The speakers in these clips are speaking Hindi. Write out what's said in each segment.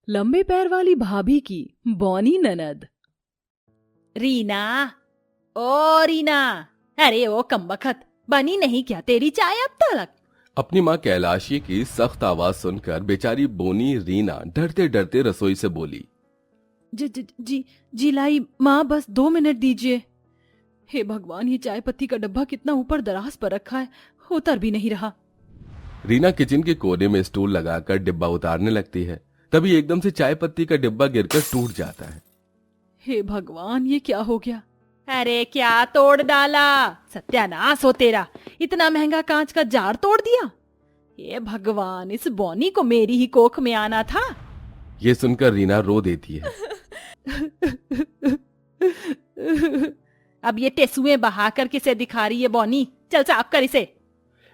लंबे पैर वाली भाभी की बौनी ननद। रीना, ओ रीना, अरे ओ कमबख्त, बनी नहीं क्या तेरी चाय अब तक? अपनी माँ कैलाशी की सख्त आवाज सुनकर बेचारी बोनी रीना डरते डरते रसोई से बोली। जी लाई माँ, बस 2 मिनट दीजिए। हे भगवान, ये चाय पत्ती का डब्बा कितना ऊपर दराज पर रखा है, उतर भी नहीं रहा। रीना किचन के कोने में स्टूल लगाकर डिब्बा उतारने लगती है। तभी एकदम से चाय पत्ती का डिब्बा गिरकर टूट जाता है। हे भगवान, ये क्या हो गया? अरे क्या तोड़ डाला, सत्यानाश हो तेरा, इतना महंगा कांच का जार तोड़ दिया। ये भगवान, इस बौनी को मेरी ही कोख में आना था। ये सुनकर रीना रो देती है। अब ये टेसुए बहा कर किसे दिखा रही है बौनी? चल साफ कर इसे।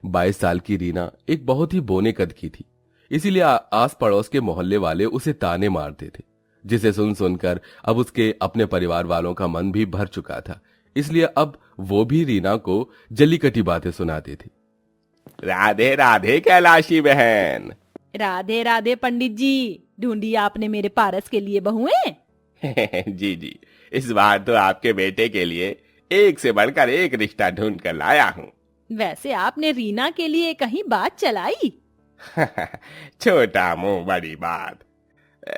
22 साल की रीना एक बहुत ही बोने कद की थी, इसीलिए आस पड़ोस के मोहल्ले वाले उसे ताने मारते थे, जिसे सुन सुनकर अब उसके अपने परिवार वालों का मन भी भर चुका था। इसलिए अब वो भी रीना को जल्लीकटी बातें सुनाते थे। राधे राधे कैलाशी बहन। राधे राधे पंडित जी, ढूंढी आपने मेरे पारस के लिए बहुएं? जी जी, इस बार तो आपके बेटे के लिए एक से बढ़कर एक रिश्ता ढूंढ कर लाया हूँ। वैसे आपने रीना के लिए कहीं बात चलाई? छोटा मुंह बड़ी बात।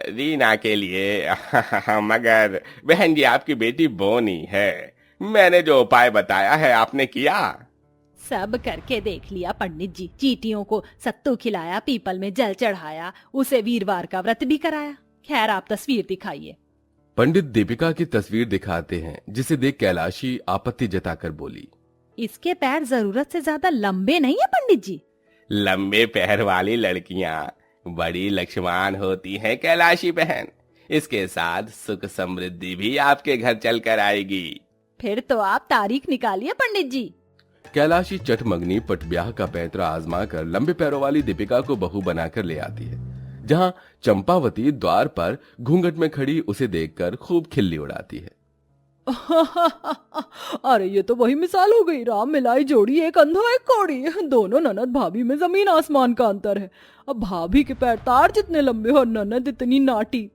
रीना के लिए मगर बहन जी, आपकी बेटी बोनी है। मैंने जो उपाय बताया है आपने किया? सब करके देख लिया पंडित जी, चींटियों को सत्तू खिलाया, पीपल में जल चढ़ाया, उसे वीरवार का व्रत भी कराया। खैर आप तस्वीर दिखाइए। पंडित दीपिका की तस्वीर दिखाते हैं, जिसे देख कैलाशी आपत्ति जताकर बोली। इसके पैर जरूरत से ज्यादा लंबे नहीं है पंडित जी। लंबे पैर वाली लड़कियां बड़ी लक्ष्मण होती हैं कैलाशी बहन। इसके साथ सुख समृद्धि भी आपके घर चल कर आएगी। फिर तो आप तारीख निकालिए पंडित जी। कैलाशी चटमंगनी पटब्याह का पैंतरा आजमा कर लंबे पैरों वाली दीपिका को बहू बनाकर ले आती है, जहां चंपावती द्वार पर घूंघट में खड़ी उसे देखकर खूब खिल्ली उड़ाती है। अरे ये तो वही मिसाल हो गई, राम मिलाई जोड़ी, एक अंधा एक कौड़ी। दोनों ननद भाभी में जमीन आसमान का अंतर है। अब भाभी के पैर तार जितने लंबे और ननद इतनी नाटी।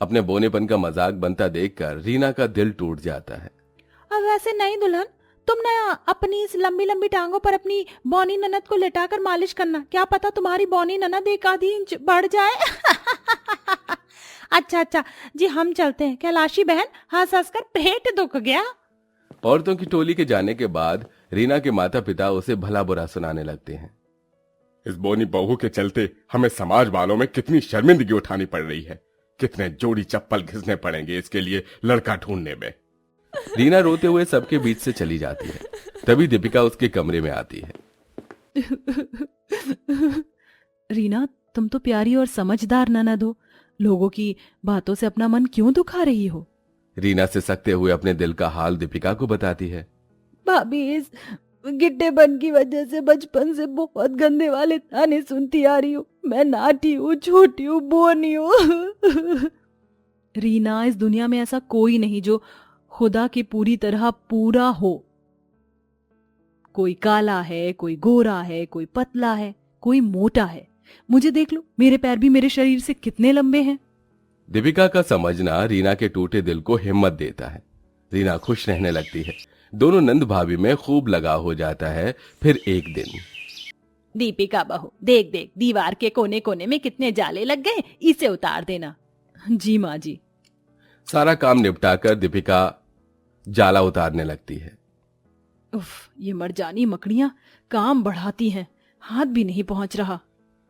अपने बोनेपन का मजाक बनता देखकर रीना का दिल टूट जाता है। अब वैसे नहीं दुल्हन, तुम ना अपनी इस लंबी लंबी टांगों पर अपनी बौनी ननद को लेटाकर मालिश करना, क्या पता तुम्हारी बौनी ननद 1 आधी इंच बढ़ जाए। अच्छा जी, हम चलते हैं। कैलाशी बहन, हंस हंस कर पेट दुख गया। औरतों की टोली के जाने के बाद रीना के माता पिता उसे भला बुरा सुनाने लगते हैं। इस बोनी बहू के चलते हमें समाज वालों में कितनी शर्मिंदगी उठानी पड़ रही है। कितने जोड़ी चप्पल घिसने पड़ेंगे इसके लिए लड़का ढूंढने में। रीना रोते हुए सबके बीच से चली जाती है। तभी दीपिका उसके कमरे में आती है। रीना, तुम तो प्यारी और समझदार ननद हो, लोगों की बातों से अपना मन क्यों दुखा रही हो? रीना से सकते हुए अपने दिल का हाल दीपिका को बताती है। भाभी, इस गिट्टेपन की वजह से बचपन से बहुत गंदे वाले ताने सुनती आ रही हूँ। मैं नाटी हूँ, छोटी हूँ, बोनी हूँ। रीना, इस दुनिया में ऐसा कोई नहीं जो खुदा की पूरी तरह पूरा हो। कोई काला है, कोई गोरा है, कोई पतला है, कोई मोटा है। मुझे देख लो, मेरे पैर भी मेरे शरीर से कितने लंबे हैं। दीपिका का समझना रीना के टूटे दिल को हिम्मत देता है। रीना खुश रहने लगती है। दोनों नंद भाभी में खूब लगाव हो जाता है। फिर एक दिन, दीपिका बहू, देख देख दीवार के कोने कोने में कितने जाले लग गए, इसे उतार देना। जी माँ जी। सारा काम निपटाकर दीपिका जाला उतारने लगती है। उफ, ये मरजानी मकड़ियां काम बढ़ाती हैं, हाथ भी नहीं पहुंच रहा।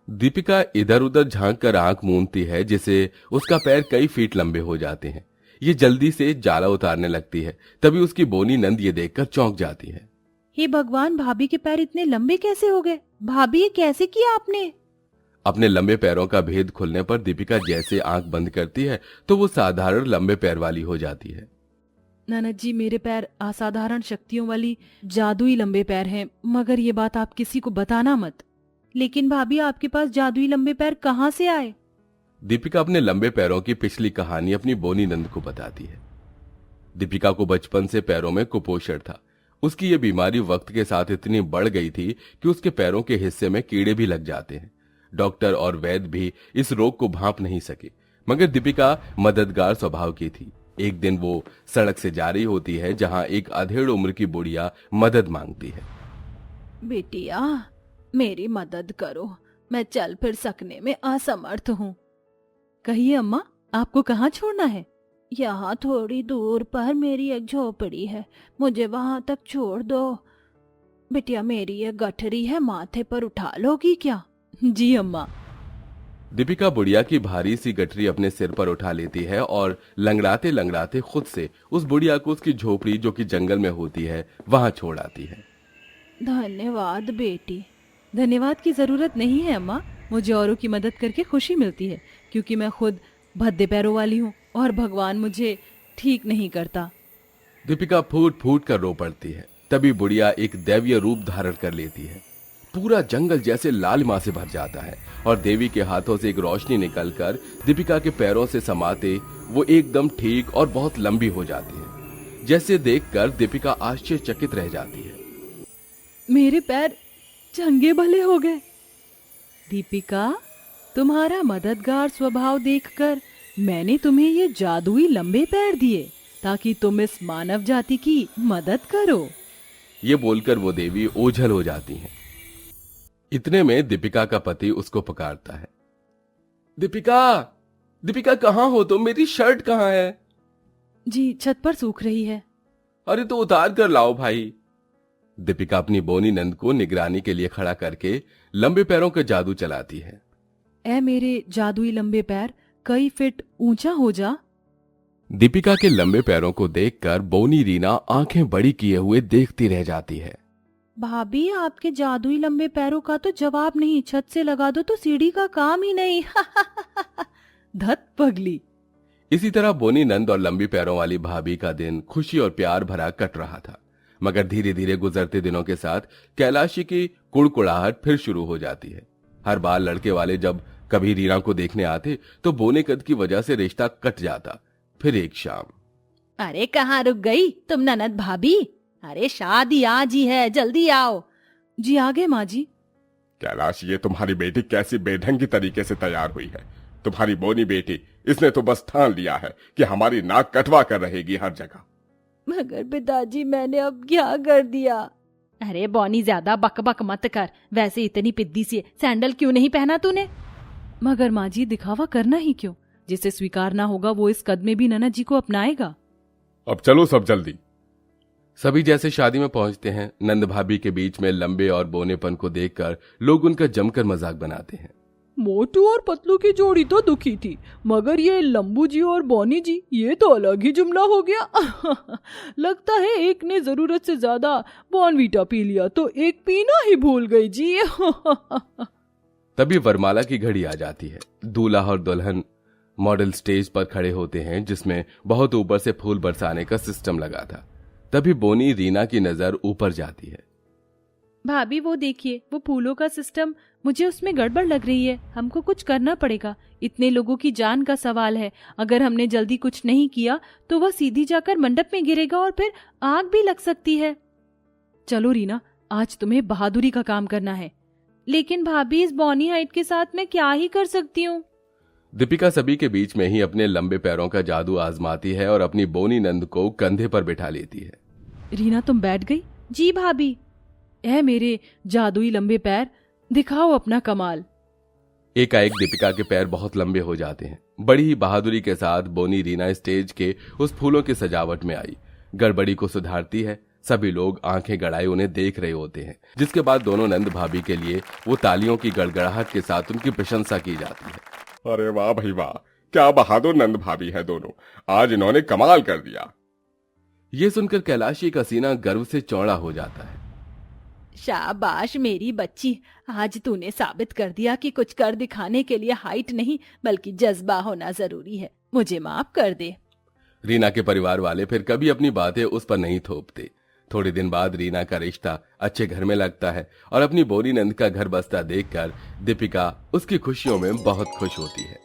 दीपिका इधर उधर झांक कर आंख मूंदती है, जिससे उसका पैर कई फीट लंबे हो जाते हैं। ये जल्दी से जाला उतारने लगती है। तभी उसकी बोनी नंद ये देखकर चौंक जाती है। हे भगवान, भाभी के पैर इतने लंबे कैसे हो गए? भाभी, ये कैसे किया आपने? अपने लंबे पैरों का भेद खुलने पर दीपिका जैसे आंख बंद करती है तो वो साधारण लंबे पैर वाली हो जाती है। ननद जी, मेरे पैर असाधारण शक्तियों वाली जादुई लंबे पैर हैं, मगर ये बात आप किसी को बताना मत। लेकिन भाभी, आपके पास जादुई लंबे पैर कहाँ से आए? दीपिका अपने लंबे पैरों की पिछली कहानी अपनी बोनी नंद को बताती है। दीपिका को बचपन से पैरों में कुपोषण था। उसकी ये बीमारी वक्त के साथ इतनी बढ़ गई थी कि उसके पैरों के हिस्से में कीड़े भी लग जाते हैं। डॉक्टर और वैद्य भी इस रोग को भांप नहीं सके, मगर दीपिका मददगार स्वभाव की थी। एक दिन वो सड़क से जा रही होती है जहां एक अधेड़ उम्र की बुढ़िया मदद मांगती है। बेटिया, मेरी मदद करो, मैं चल फिर सकने में असमर्थ हूँ। कहिए अम्मा, आपको कहाँ छोड़ना है? यहाँ थोड़ी दूर पर मेरी एक झोपड़ी है, मुझे वहां तक छोड़ दो। बिटिया, मेरी ये गठरी है, माथे पर उठा लोगी क्या? जी अम्मा। दीपिका बुढ़िया की भारी सी गठरी अपने सिर पर उठा लेती है और लंगड़ाते लंगड़ाते खुद से उस बुढ़िया को उसकी झोपड़ी, जो कि जंगल में होती है, वहां छोड़ आती है। धन्यवाद बेटी। धन्यवाद की जरूरत नहीं है अम्मा, मुझे औरों की मदद करके खुशी मिलती है, क्योंकि मैं खुद भद्दे पैरों वाली हूँ और भगवान मुझे ठीक नहीं करता। दीपिका फूट फूट कर रो पड़ती है। तभी बुढ़िया एक दैवीय रूप धारण कर लेती है। पूरा जंगल जैसे लालिमा से भर जाता है और देवी के हाथों से एक रोशनी निकलकर दीपिका के पैरों से समाते वो एकदम ठीक और बहुत लंबी हो जाती है, जैसे देखकर दीपिका आश्चर्यचकित रह जाती है। मेरे पैर चंगे भले हो गए। दीपिका, तुम्हारा मददगार स्वभाव देखकर मैंने तुम्हें ये जादुई लंबे पैर दिए ताकि तुम इस मानव जाति की मदद करो। ये बोलकर वो देवी ओझल हो जाती हैं। इतने में दीपिका का पति उसको पुकारता है। दीपिका, दीपिका कहाँ हो तुम? मेरी शर्ट कहाँ है? जी, छत पर सूख रही है। अरे तो उतार कर लाओ भाई। दीपिका अपनी बोनी नंद को निगरानी के लिए खड़ा करके लंबे पैरों का जादू चलाती है। ऐ मेरे जादुई लंबे पैर, कई फीट ऊंचा हो जा। दीपिका के लंबे पैरों को देखकर बोनी रीना आंखें बड़ी किए हुए देखती रह जाती है। भाभी, आपके जादुई लंबे पैरों का तो जवाब नहीं, छत से लगा दो तो सीढ़ी का काम ही नहीं। धत पगली। इसी तरह बोनी नंद और लंबी पैरों वाली भाभी का दिन खुशी और प्यार भरा कट रहा था, मगर धीरे धीरे गुजरते दिनों के साथ कैलाशी की कुड़कुड़ाहट फिर शुरू हो जाती है। हर बार लड़के वाले जब कभी रीना को देखने आते तो बोने कद की वजह से रिश्ता कट जाता। फिर एक शाम, अरे कहाँ रुक गई तुम ननद भाभी? अरे शादी आज ही है, जल्दी आओ। जी आगे माँ जी। कैलाश, ये तुम्हारी बेटी कैसी बेढंगी तरीके से तैयार हुई है। तुम्हारी बोनी बेटी, इसने तो बस ठान लिया है कि हमारी नाक कटवा कर रहेगी हर जगह। मगर पिताजी, मैंने अब क्या कर दिया? अरे बॉनी, ज्यादा बक बक मत कर, वैसे इतनी पिद्दी सी है, सैंडल क्यों नहीं पहना तूने? मगर माँ जी, दिखावा करना ही क्यों? जिसे स्वीकार ना होगा वो इस कद में भी ननद जी को अपनाएगा। अब चलो सब जल्दी। सभी जैसे शादी में पहुंचते हैं। नंद भाभी के बीच में लंबे और बोनेपन को देखकर लोग उनका जमकर मजाक बनाते हैं। मोटू और पतलू की जोड़ी तो दुखी थी, मगर ये लंबू जी और बॉनी जी, ये तो अलग ही जुमला हो गया। लगता है एक ने जरूरत से ज्यादा बॉर्नवीटा पी लिया तो एक पीना ही भूल गई जी। तभी वरमाला की घड़ी आ जाती है। दूल्हा और दुल्हन मॉडल स्टेज पर खड़े होते हैं, जिसमें बहुत ऊपर से फूल बरसाने का सिस्टम लगा था। तभी बोनी रीना की नजर ऊपर जाती है। भाभी वो देखिए, वो फूलों का सिस्टम, मुझे उसमें गड़बड़ लग रही है। हमको कुछ करना पड़ेगा, इतने लोगों की जान का सवाल है। अगर हमने जल्दी कुछ नहीं किया तो वह सीधी जाकर मंडप में गिरेगा और फिर आग भी लग सकती है। चलो रीना, आज तुम्हें बहादुरी का काम करना है। लेकिन भाभी, इस बॉनी हाइट के साथ मैं क्या ही कर सकती हूँ? दीपिका सभी के बीच में ही अपने लंबे पैरों का जादू आजमाती है और अपनी बोनी नंद को कंधे पर बिठा लेती है। रीना, तुम बैठ गई? जी भाभी। ऐ मेरे जादुई लंबे पैर, दिखाओ अपना कमाल। एकाएक दीपिका के पैर बहुत लंबे हो जाते हैं। बड़ी ही बहादुरी के साथ बोनी रीना स्टेज के उस फूलों की सजावट में आई, गड़बड़ी को सुधारती है। सभी लोग आंखें गड़ाए उन्हें देख रहे होते हैं, जिसके बाद दोनों नंद भाभी के लिए वो तालियों की गड़गड़ाहट के साथ उनकी प्रशंसा की जाती है। अरे वाह भाई वाह, क्या बहादुर नंद भाभी है दोनों, आज इन्होंने कमाल कर दिया। ये सुनकर कैलाशी का सीना गर्व से चौड़ा हो जाता है। शाबाश मेरी बच्ची, आज तूने साबित कर दिया कि कुछ कर दिखाने के लिए हाइट नहीं बल्कि जज्बा होना जरूरी है। मुझे माफ कर दे। रीना के परिवार वाले फिर कभी अपनी बातें उस पर नहीं थोपते। थोड़े दिन बाद रीना का रिश्ता अच्छे घर में लगता है और अपनी बोनी नंद का घर बसता देखकर दीपिका उसकी खुशियों में बहुत खुश होती है।